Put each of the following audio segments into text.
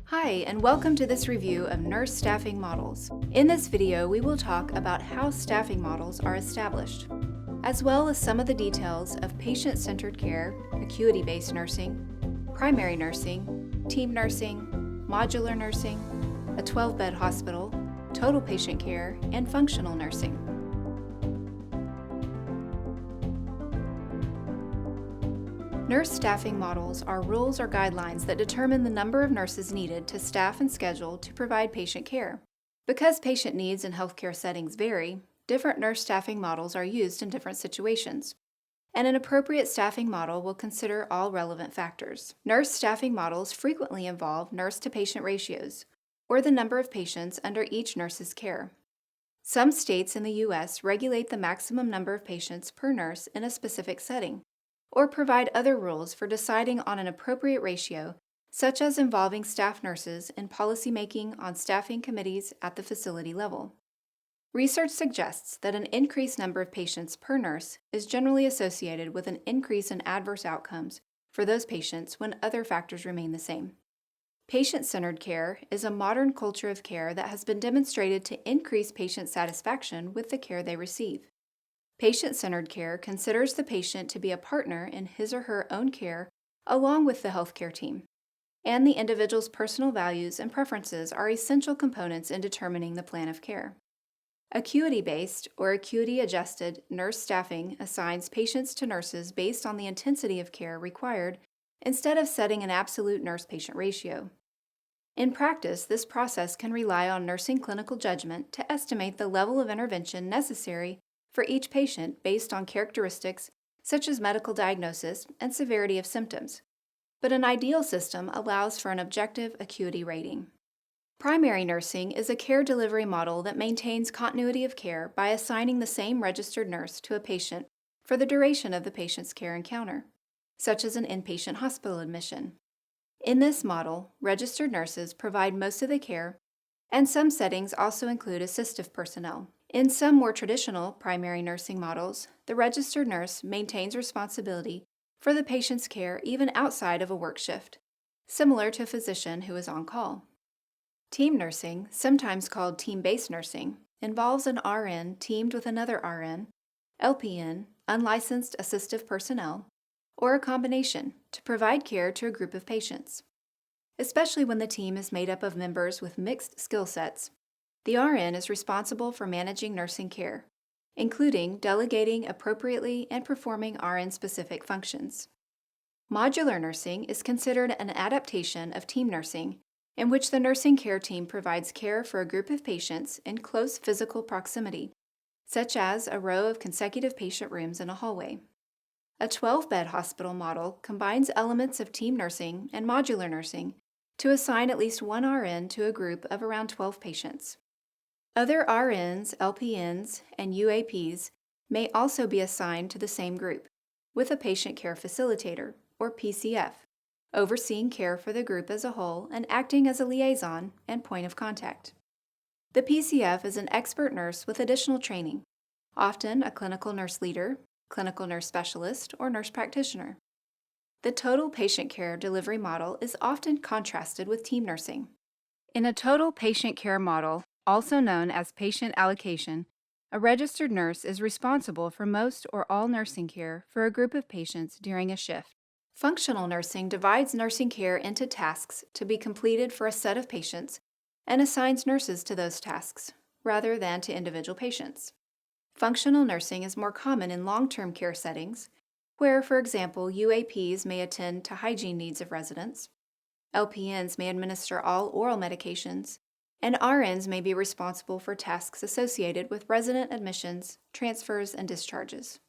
Hi, and welcome to this review of nurse staffing models. In this video, we will talk about how staffing models are established, as well as some of the details of patient-centered care, acuity-based nursing, primary nursing, team nursing, modular nursing, a 12-bed hospital, total patient care, and functional nursing. Nurse staffing models are rules or guidelines that determine the number of nurses needed to staff and schedule to provide patient care. Because patient needs in healthcare settings vary, different nurse staffing models are used in different situations, and an appropriate staffing model will consider all relevant factors. Nurse staffing models frequently involve nurse-to-patient ratios, or the number of patients under each nurse's care. Some states in the U.S. regulate the maximum number of patients per nurse in a specific setting, or provide other rules for deciding on an appropriate ratio, such as involving staff nurses in policymaking on staffing committees at the facility level. Research suggests that an increased number of patients per nurse is generally associated with an increase in adverse outcomes for those patients when other factors remain the same. Patient-centered care is a modern culture of care that has been demonstrated to increase patient satisfaction with the care they receive. Patient-centered care considers the patient to be a partner in his or her own care along with the healthcare team, and the individual's personal values and preferences are essential components in determining the plan of care. Acuity-based or acuity-adjusted nurse staffing assigns patients to nurses based on the intensity of care required instead of setting an absolute nurse-patient ratio. In practice, this process can rely on nursing clinical judgment to estimate the level of intervention necessary for each patient based on characteristics such as medical diagnosis and severity of symptoms, but an ideal system allows for an objective acuity rating. Primary nursing is a care delivery model that maintains continuity of care by assigning the same registered nurse to a patient for the duration of the patient's care encounter, such as an inpatient hospital admission. In this model, registered nurses provide most of the care, and some settings also include assistive personnel. In some more traditional primary nursing models, the registered nurse maintains responsibility for the patient's care even outside of a work shift, similar to a physician who is on call. Team nursing, sometimes called team-based nursing, involves an RN teamed with another RN, LPN, unlicensed assistive personnel, or a combination to provide care to a group of patients. Especially when the team is made up of members with mixed skill sets, the RN is responsible for managing nursing care, including delegating appropriately and performing RN-specific functions. Modular nursing is considered an adaptation of team nursing, in which the nursing care team provides care for a group of patients in close physical proximity, such as a row of consecutive patient rooms in a hallway. A 12-bed hospital model combines elements of team nursing and modular nursing to assign at least one RN to a group of around 12 patients. Other RNs, LPNs, and UAPs may also be assigned to the same group, with a patient care facilitator, or PCF, overseeing care for the group as a whole and acting as a liaison and point of contact. The PCF is an expert nurse with additional training, often a clinical nurse leader, clinical nurse specialist, or nurse practitioner. The total patient care delivery model is often contrasted with team nursing. In a total patient care model, also known as patient allocation, a registered nurse is responsible for most or all nursing care for a group of patients during a shift. Functional nursing divides nursing care into tasks to be completed for a set of patients and assigns nurses to those tasks, rather than to individual patients. Functional nursing is more common in long-term care settings, where, for example, UAPs may attend to hygiene needs of residents, LPNs may administer all oral medications, and RNs may be responsible for tasks associated with resident admissions, transfers, and discharges.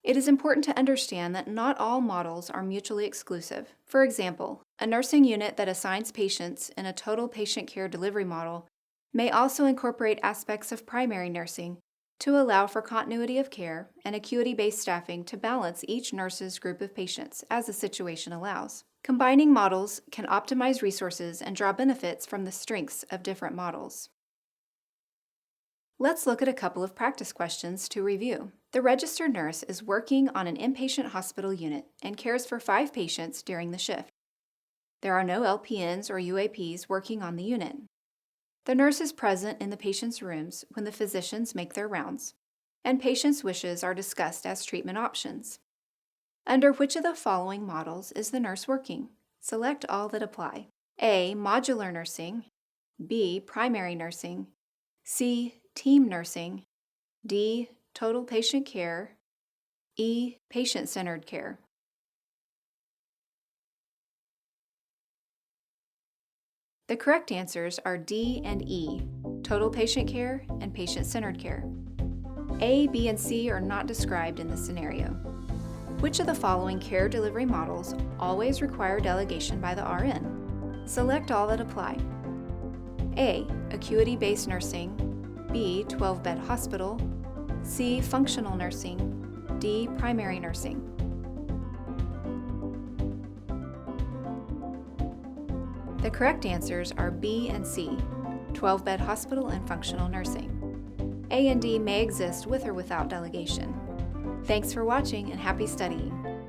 It is important to understand that not all models are mutually exclusive. For example, a nursing unit that assigns patients in a total patient care delivery model may also incorporate aspects of primary nursing to allow for continuity of care and acuity-based staffing to balance each nurse's group of patients as the situation allows. Combining models can optimize resources and draw benefits from the strengths of different models. Let's look at a couple of practice questions to review. The registered nurse is working on an inpatient hospital unit and cares for 5 patients during the shift. There are no LPNs or UAPs working on the unit. The nurse is present in the patient's rooms when the physicians make their rounds, and patients' wishes are discussed as treatment options. Under which of the following models is the nurse working? Select all that apply. A. Modular nursing. B. Primary nursing. C. Team nursing. D. Total patient care. E. Patient-centered care. The correct answers are D and E, total patient care and patient-centered care. A, B, and C are not described in this scenario. Which of the following care delivery models always require delegation by the RN? Select all that apply. A. Acuity-based nursing. B. 12-bed hospital. C. Functional nursing. D. Primary nursing. The correct answers are B and C, 12-bed hospital and functional nursing. A and D may exist with or without delegation. Thanks for watching and happy studying.